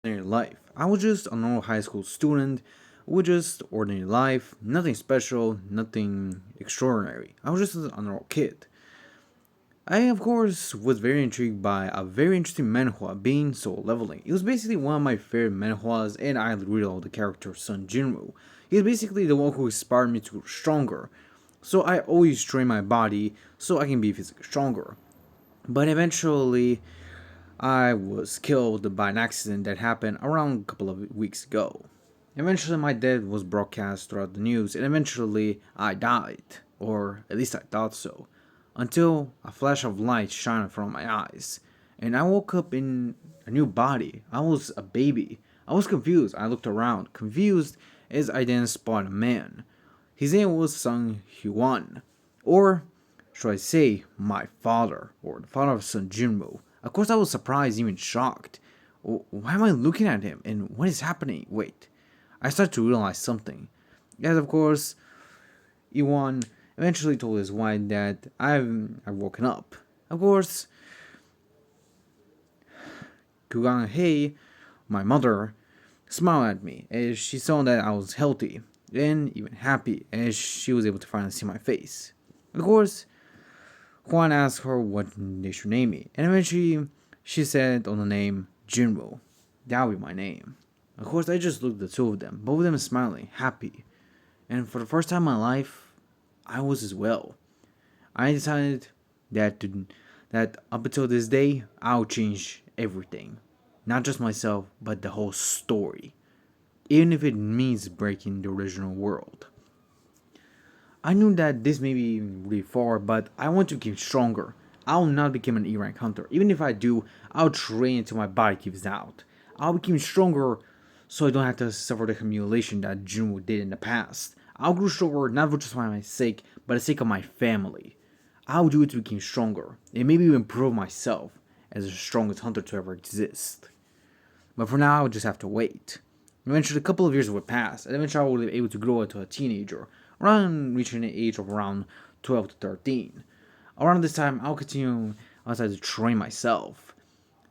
Ordinary life. I was just a normal high school student with just ordinary life, nothing special, nothing extraordinary. I was just a normal kid. I, of course, was very intrigued by a very interesting manhwa being soul leveling. It was basically one of my favorite manhwas, and I really love the character Son Jinwoo. He's basically the one who inspired me to grow stronger. So I always train my body so I can be physically stronger. But eventually, I was killed by an accident that happened around a couple of weeks ago. Eventually, my death was broadcast throughout the news, and eventually, I died. Or at least I thought so. Until a flash of light shined in front of my eyes, and I woke up in a new body. I was a baby. I was confused. I looked around, confused as I didn't spot a man. His name was Sung Hyun, or should I say, my father, or the father of Sun Jinmu. Of course, I was surprised, even shocked. Why am I looking at him, and what is happening? Wait, I started to realize something. Yes, of course, Iwan eventually told his wife that I've woken up. Of course, Kugang Hei, my mother, smiled at me as she saw that I was healthy and even happy as she was able to finally see my face. Of course, Juan asked her what they should name me, and eventually she said on the name Jinwoo. That would be my name. Of course, I just looked at the two of them, both of them smiling, happy. And for the first time in my life, I was as well. I decided that that up until this day, I'll change everything. Not just myself, but the whole story. Even if it means breaking the original world. I knew that this may be really far, but I want to get stronger. I'll not become an E-rank hunter. Even if I do, I'll train until my body gives out. I'll become stronger so I don't have to suffer the humiliation that Junwoo did in the past. I'll grow stronger not just for my sake, but the sake of my family. I'll do it to become stronger, and maybe even prove myself as the strongest hunter to ever exist. But for now, I'll just have to wait. Eventually, a couple of years would pass, and eventually I will be able to grow into a teenager, around reaching the age of around 12 to 13. Around this time, I'll continue outside to train myself.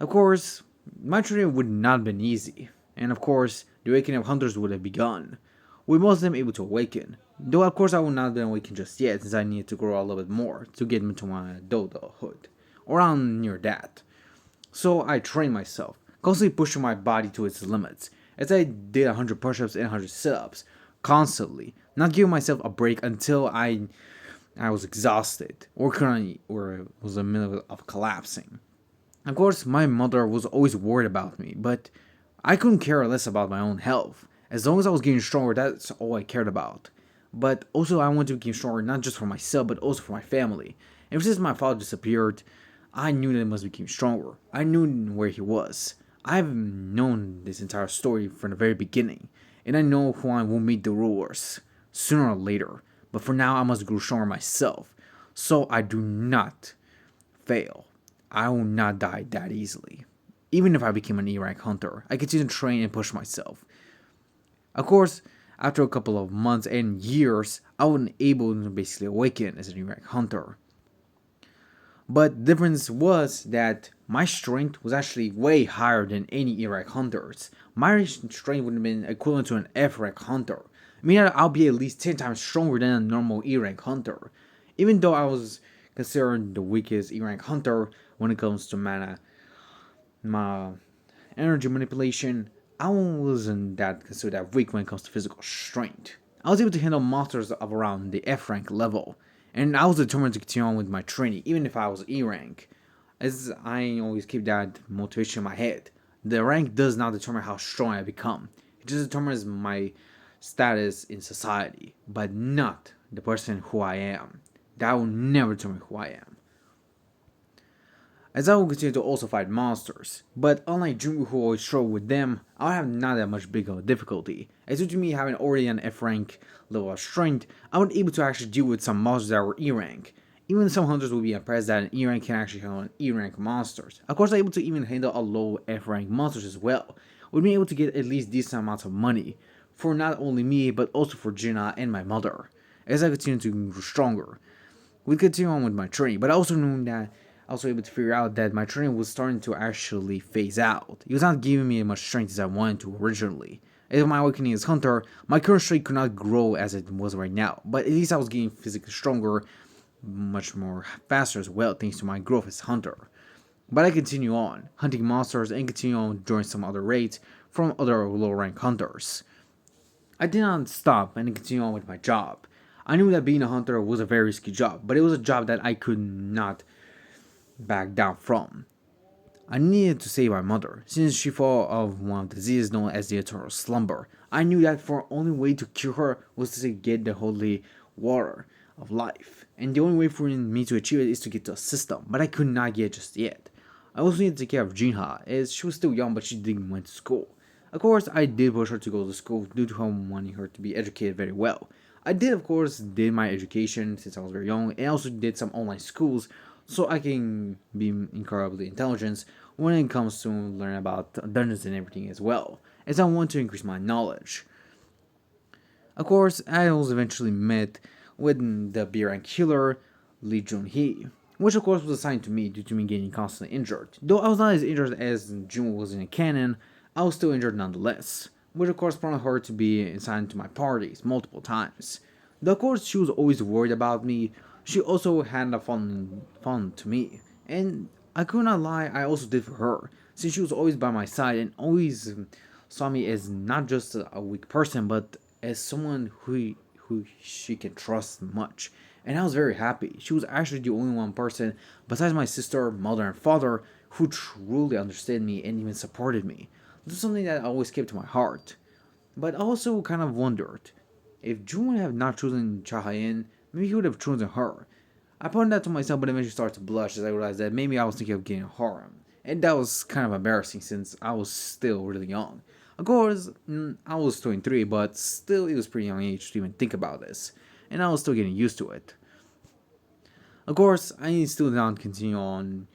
Of course, my training would not have been easy, and of course, the awakening of hunters would have begun, with most of them able to awaken. Though, of course, I would not have been awakened just yet, since I need to grow a little bit more to get into my adulthood, around near that. So I trained myself, constantly pushing my body to its limits, as I did 100 push-ups and 100 sit-ups, constantly, not giving myself a break until I was exhausted or currently or was in the middle of collapsing. Of course, my mother was always worried about me, but I couldn't care less about my own health. As long as I was getting stronger, that's all I cared about. But also, I wanted to get stronger not just for myself, but also for my family. Ever since my father disappeared, I knew that I must become stronger. I knew where he was. I've known this entire story from the very beginning, and I know Juan will meet the rulers sooner or later. But for now, I must grow stronger myself, so I do not fail. I will not die that easily. Even if I became an E-rank hunter, I continue to train and push myself. Of course, after a couple of months and years, I was able to basically awaken as an E-rank hunter. But the difference was that my strength was actually way higher than any E-rank hunters. My strength would have been equivalent to an F-rank hunter. Meaning I'll be at least 10 times stronger than a normal E-rank hunter. Even though I was considered the weakest E-rank hunter when it comes to my energy manipulation, I wasn't that considered that weak when it comes to physical strength. I was able to handle monsters of around the F rank level, and I was determined to continue on with my training, even if I was E rank, as I always keep that motivation in my head. The rank does not determine how strong I become; it just determines my status in society, but not the person who I am. That will never determine who I am, as I will continue to also fight monsters. But unlike Junwoo who always struggle with them, I have not that much big of a difficulty. As due to me having already an F rank level of strength, I was able to actually deal with some monsters that were E rank. Even some hunters will be impressed that an E rank can actually handle an E rank monsters. Of course, I'm able to even handle a low F rank monsters as well, with being able to get at least decent amounts of money for not only me but also for Jinna and my mother. As I continue to grow stronger, we continue on with my training, but I also knew that I was able to figure out that my training was starting to actually phase out. It was not giving me as much strength as I wanted to originally. As my awakening as hunter, my current strength could not grow as it was right now, but at least I was getting physically stronger, much more faster as well, thanks to my growth as hunter. But I continue on, hunting monsters and continue on joining some other raids from other low rank hunters. I did not stop and continue on with my job. I knew that being a hunter was a very risky job, but it was a job that I could not back down from. I needed to save my mother, since she fell of one of the diseases known as the eternal slumber. I knew that for only way to cure her was to get the holy water of life, and the only way for me to achieve it is to get to a system, but I could not get it just yet. I also needed to take care of Jinha, as she was still young but she didn't went to school. Of course, I did push her to go to school due to her wanting her to be educated very well. I did, of course, did my education since I was very young, and I also did some online schools so I can be incredibly intelligent when it comes to learning about dungeons and everything as well, as I want to increase my knowledge. Of course, I was eventually met with the B rank killer, Lee Jun-hee, which of course was assigned to me due to me getting constantly injured. Though I was not as injured as Jinwoo was in a canon, I was still injured nonetheless, which of course prompted her to be assigned to my parties multiple times. Though of course she was always worried about me, she also had a fun to me, and I could not lie, I also did for her, since she was always by my side and always saw me as not just a weak person, but as someone who she can trust much. And I was very happy. She was actually the only one person, besides my sister, mother, and father, who truly understood me and even supported me. This is something that I always kept to my heart. But I also kind of wondered if June would have not chosen Chahayan, maybe he would have chosen her. I pointed that to myself, but eventually started to blush as I realized that maybe I was thinking of getting a harem. And that was kind of embarrassing since I was still really young. Of course, I was 23, but still it was pretty young age to even think about this. And I was still getting used to it. Of course, I still did not continue on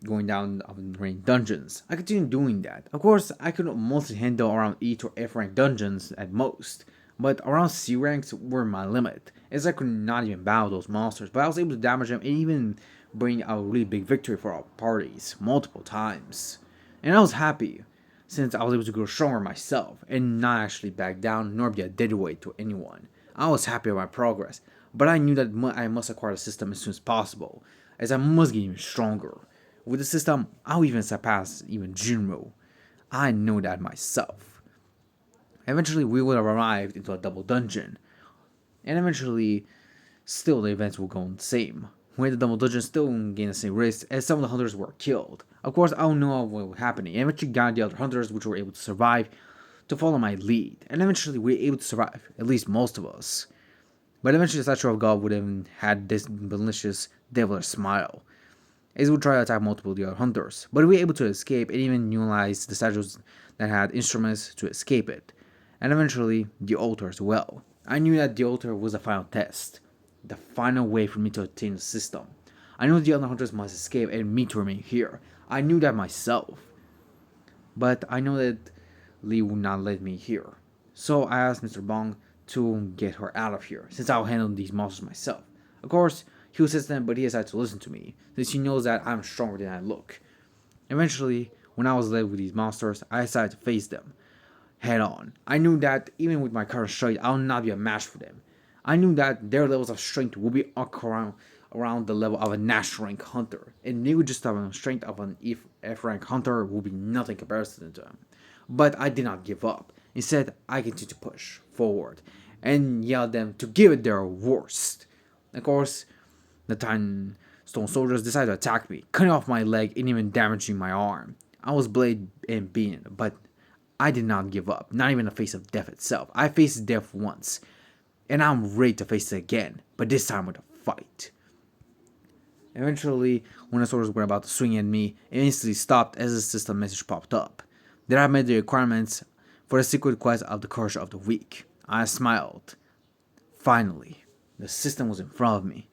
going down rank dungeons. I continued doing that. Of course, I could mostly handle around E to F rank dungeons at most, but around C ranks were my limit, as I could not even battle those monsters, but I was able to damage them and even bring out a really big victory for our parties multiple times. And I was happy, since I was able to grow stronger myself and not actually back down nor be a deadweight to anyone. I was happy with my progress, but I knew that I must acquire the system as soon as possible, as I must get even stronger. With the system, I'll even surpass even jinwoo. I know that myself. Eventually, we will arrive into a double dungeon, and eventually, still the events will go on the same. When the double dungeon still gain the same risk as some of the hunters were killed. Of course, I don't know what was happening. I eventually got the other hunters which were able to survive to follow my lead, and eventually we were able to survive, at least most of us. But eventually the statue of God would have had this malicious, devilish smile, as it would try to attack multiple of the other hunters. But we were able to escape and even utilize the statues that had instruments to escape it, and eventually the altar as well. I knew that the altar was the final test, the final way for me to attain the system. I knew the other hunters must escape and me to remain here. I knew that myself. But I know that Lee would not let me here. So I asked Mr. Bong to get her out of here, since I'll handle these monsters myself. Of course, he was hesitant, but he decided to listen to me, since he knows that I'm stronger than I look. Eventually, when I was led with these monsters, I decided to face them head on. I knew that even with my current strength, I'll not be a match for them. I knew that their levels of strength will be around the level of a national rank hunter, and they would just have a strength of an F rank hunter will be nothing comparison to them. But I did not give up. Instead, I continued to push forward and yell at them to give it their worst. Of course, the Titan Stone soldiers decided to attack me, cutting off my leg and even damaging my arm. I was blade and beaten, but I did not give up, not even in the face of death itself. I faced death once, and I'm ready to face it again, but this time with a fight. Eventually, when the soldiers were about to swing at me, it instantly stopped as a system message popped up that I met the requirements for the secret quest of the Curse of the Weak. I smiled. Finally, the system was in front of me.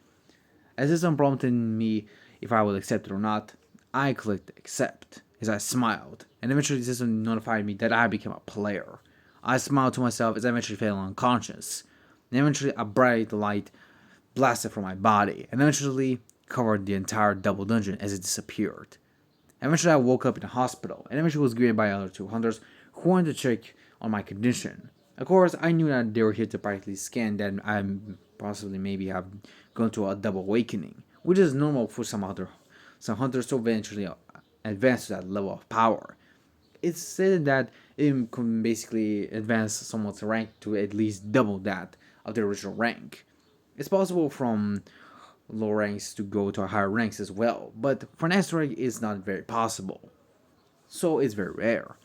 As the system prompted me if I would accept it or not, I clicked accept as I smiled, and eventually the system notified me that I became a player. I smiled to myself as I eventually fell unconscious, and eventually a bright light blasted from my body, and eventually covered the entire double dungeon as it disappeared. Eventually, I woke up in the hospital, and eventually was greeted by other two hunters who wanted to check on my condition. Of course, I knew that they were here to practically scan that I possibly maybe have gone to a double awakening, which is normal for some hunters to eventually advance to that level of power. It's said that it can basically advance someone's rank to at least double that of their original rank. It's possible from low ranks to go to higher ranks as well, but for an S rank it's not very possible, so it's very rare.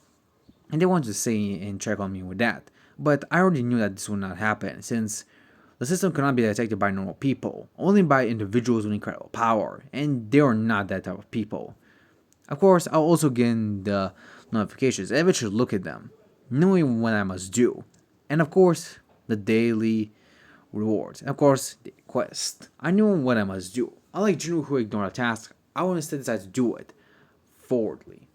And they wanted to say and check on me with that, but I already knew that this would not happen since the system cannot be detected by normal people, only by individuals with incredible power, and they are not that type of people. Of course, I'll also get the notifications and eventually look at them, knowing what I must do. And of course, the daily rewards. And of course, the quest. I knew what I must do. Unlike jinwoo who ignored a task, I will instead decide to do it forwardly.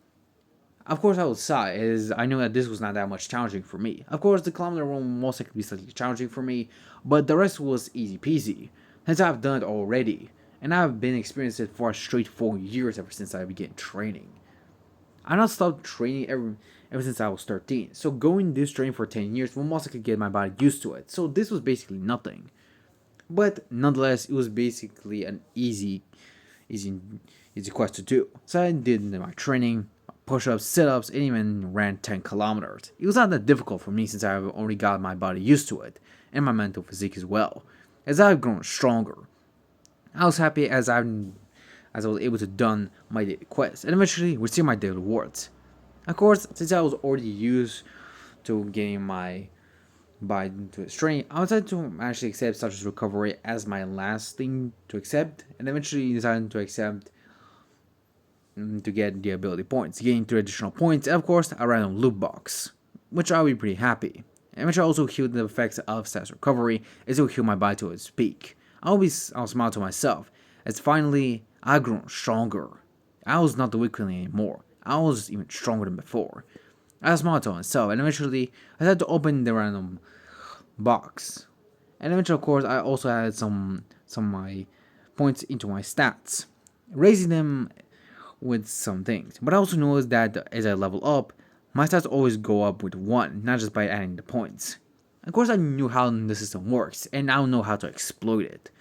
Of course, I will sigh, as I knew that this was not that much challenging for me. Of course, the kilometer one will most likely be slightly challenging for me, but the rest was easy peasy, since I've done it already, and I've been experiencing it for a straight 4 years ever since I began training. I not stopped training ever since I was 13, so going this training for 10 years will most likely get my body used to it, so this was basically nothing. But nonetheless, it was basically an easy, easy quest to do. So I did my training, push-ups, sit-ups, and even ran 10 kilometers. It was not that difficult for me since I've already got my body used to it, and my mental physique as well, as I've grown stronger. I was happy as I was able to done my daily quest and eventually receive my daily rewards. Of course, since I was already used to getting my body into a strain, I decided to actually accept such as recovery as my last thing to accept, and eventually decided to accept to get the ability points, gaining 3 additional points, and of course a random loot box, which I'll be pretty happy. And which I also healed the effects of status recovery, as it will heal my body to its peak. I'll smile to myself, as finally I've grown stronger. I was not the weakling anymore. I was even stronger than before. I smiled to myself, and eventually I had to open the random box. And eventually, of course, I also added some of my points into my stats, raising them with some things. But I also noticed that as I level up, my stats always go up with 1, not just by adding the points. Of course, I knew how the system works, and I know how to exploit it.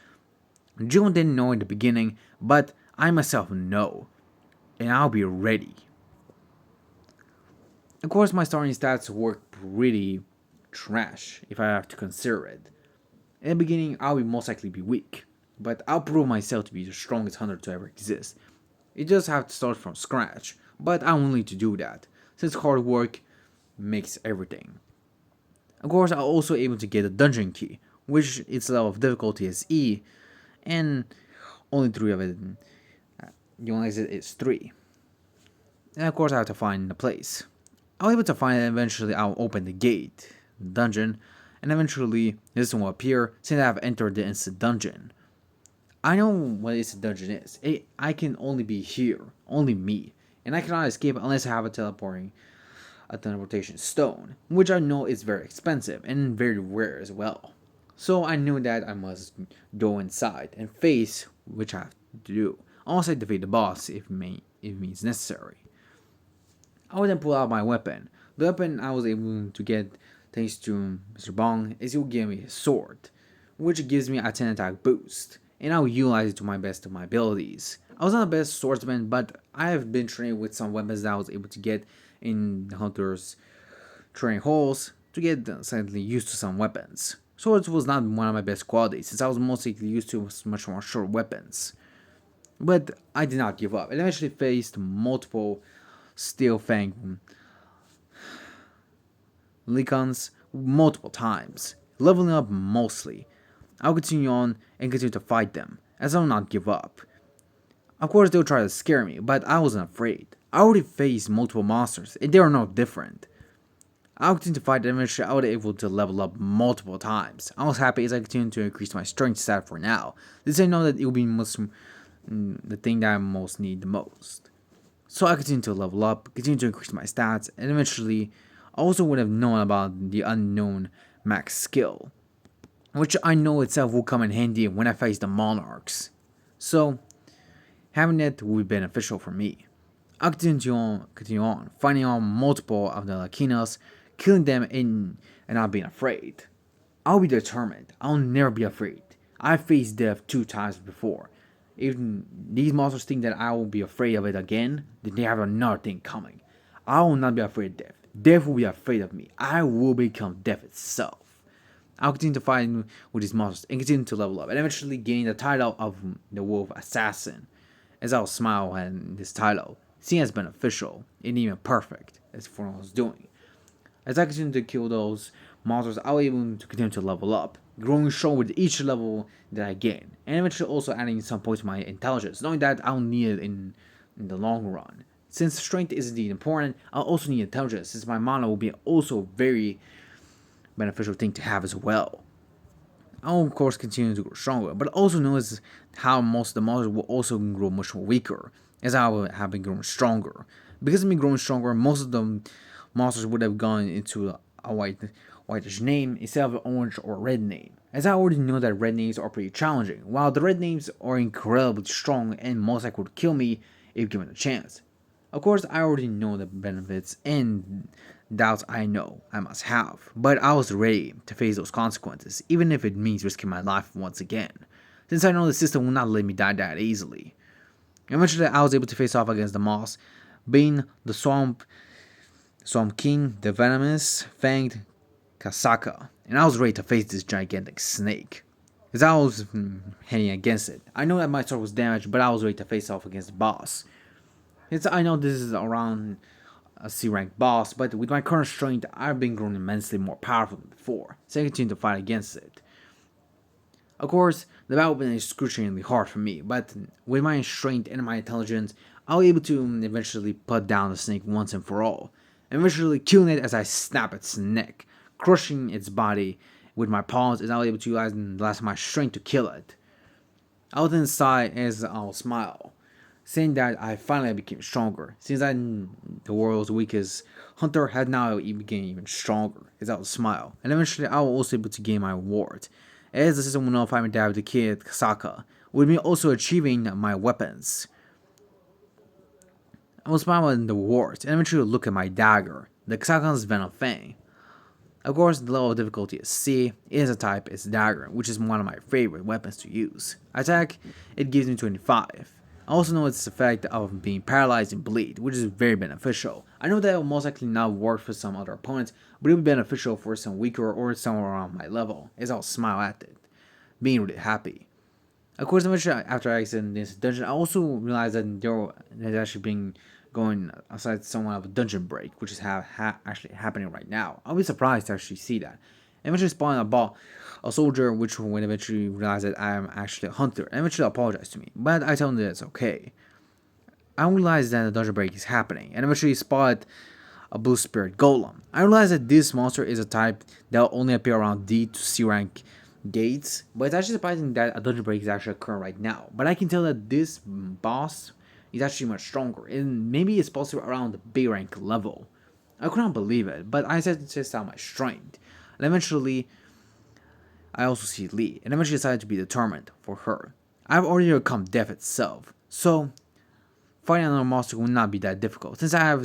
June didn't know in the beginning, but I myself know, and I'll be ready. Of course, my starting stats work pretty trash, if I have to consider it. In the beginning, I will most likely be weak, but I'll prove myself to be the strongest hunter to ever exist. You just have to start from scratch, but I'm willing to do that, since hard work makes everything. Of course, I'm also able to get a dungeon key, which its level of difficulty is E, and only 3 of it, the only exit is 3. And of course, I have to find the place. I was able to find it, and eventually I'll open the gate, the dungeon, and eventually this one will appear since I have entered the instant dungeon. I know what instant dungeon is. I can only be here, only me, and I cannot escape unless I have a teleportation stone, which I know is very expensive and very rare as well. So I knew that I must go inside and face which I have to do. Also defeat the boss if it means necessary. I would then pull out my weapon. The weapon I was able to get thanks to Mr. Bong is he will give me a sword, which gives me a 10 attack boost, and I will utilize it to my best of my abilities. I was not the best swordsman, but I have been trained with some weapons that I was able to get in the hunter's training halls to get slightly used to some weapons. Swords was not one of my best qualities, since I was mostly used to much more short weapons. But I did not give up, and eventually faced multiple Steel Fang Lycans multiple times, leveling up mostly. I'll continue on and continue to fight them, as I will not give up. Of course, they'll try to scare me, but I wasn't afraid. I already faced multiple monsters, and they are no different. I'll continue to fight them, and eventually I was able to level up multiple times. I was happy as I continued to increase my strength stat for now. This I know that it will be the thing that I most need the most. So I continued to level up, continued to increase my stats, and eventually I also would have known about the unknown max skill, which I know itself will come in handy when I face the monarchs. So Having it would be beneficial for me. I'll continue on, finding out multiple of the Lakinas, killing them and not being afraid. I'll be determined. I'll never be afraid. I faced death 2 times before. If these monsters think that I will be afraid of it again, then they have another thing coming. I will not be afraid of death. Death will be afraid of me. I will become death itself. I'll continue to fight with these monsters and continue to level up and eventually gain the title of the Wolf Assassin. As I'll smile at this title, seeing as beneficial and even perfect as for what I was doing. As I continue to kill those monsters, I'll be able to continue to level up, growing strong with each level that I gain, and eventually also adding some points to my intelligence, knowing that I'll need it in the long run. Since strength is indeed important, I'll also need intelligence, since my mana will be also very beneficial thing to have as well. I'll of course continue to grow stronger, but also notice how most of the monsters will also grow much more weaker, as I have been growing stronger. Because of me growing stronger, most of the monsters would have gone into a whitish name instead of an orange or red name. As I already know that red names are pretty challenging, while the red names are incredibly strong and most likely would kill me if given a chance. Of course, I already know the benefits and doubts I know I must have, but I was ready to face those consequences, even if it means risking my life once again, since I know the system will not let me die that easily. Eventually, I was able to face off against the Moss, being the Swamp King, the venomous, fanged Kasaka, and I was ready to face this gigantic snake. As I was heading against it, I know that my sword was damaged, but I was ready to face off against the boss. I know this is around a C rank boss, but with my current strength, I've been growing immensely more powerful than before, so I continue to fight against it. Of course, the battle has been excruciatingly hard for me, but with my strength and my intelligence, I'll be able to eventually put down the snake once and for all, and eventually killing it as I snap its neck, crushing its body with my paws, as I'll be able to utilize the last of my strength to kill it. I'll then sigh as I'll smile, saying that I finally became stronger, since the world's weakest hunter had now become even stronger, as I will smile, and eventually I will also be able to gain my award, as the system will notify me that I have defeated Kasaka, with me also achieving my weapons. I will smile at the award, and eventually look at my dagger, the Kasaka's Venom Fang. Of course, the level of difficulty is C, it is a type, it's dagger, which is one of my favorite weapons to use. Attack, it gives me 25. I also know its effect of being paralyzed and bleed, which is very beneficial. I know that it will most likely not work for some other opponents, but it will be beneficial for some weaker or someone around my level, as I'll smile at it, being really happy. Of course, eventually after I exit this dungeon, I also realized that there has actually been going aside somewhat of a dungeon break, which is actually happening right now. I'll be surprised to actually see that. Eventually spawning a soldier, which would eventually realize that I am actually a hunter, and eventually apologize to me, but I tell him that it's okay. I realize that the dungeon break is happening, and eventually spot a blue spirit golem. I realize that this monster is a type that will only appear around D to C rank gates, but it's actually surprising that a dungeon break is actually occurring right now. But I can tell that this boss is actually much stronger, and maybe it's possible around the B rank level. I couldn't believe it, but I decided to test out my strength. And eventually, I also see Lee, and eventually decided to be determined for her. I've already overcome death itself, so fighting another monster will not be that difficult. Since I have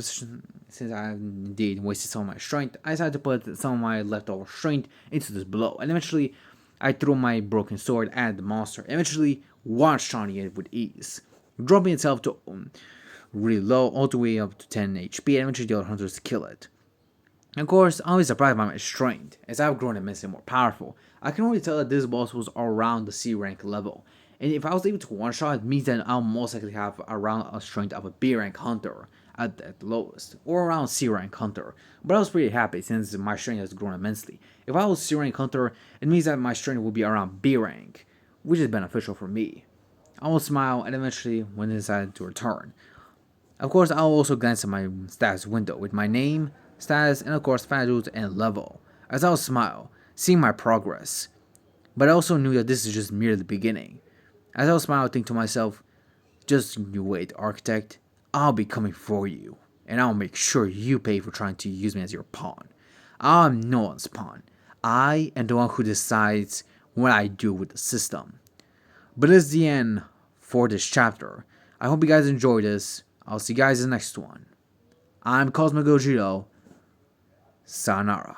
indeed wasted some of my strength, I decided to put some of my leftover strength into this blow, and eventually I threw my broken sword at the monster, and eventually one-shotting it with ease, dropping itself to really low, all the way up to 10 HP, and eventually the other hunters to kill it. Of course, I'm always surprised by my strength, as I've grown immensely more powerful. I can already tell that this boss was around the C rank level, and if I was able to one-shot, it means that I'll most likely have around a strength of a B rank hunter at the lowest, or around C rank hunter. But I was pretty happy since my strength has grown immensely. If I was C rank hunter, it means that my strength will be around B rank, which is beneficial for me. I will smile and eventually when decided to return. Of course, I'll also glance at my status window with my name, status, and of course values and level, as I'll smile, seeing my progress. But I also knew that this is just merely the beginning. As I'll smile, I think to myself, just you wait, architect, I'll be coming for you, and I'll make sure you pay for trying to use me as your pawn. I'm no one's pawn. I am the one who decides what I do with the system. But it's the end for this chapter. I hope you guys enjoyed this. I'll see you guys in the next one. I'm Cosmo Gojiro. Sayonara.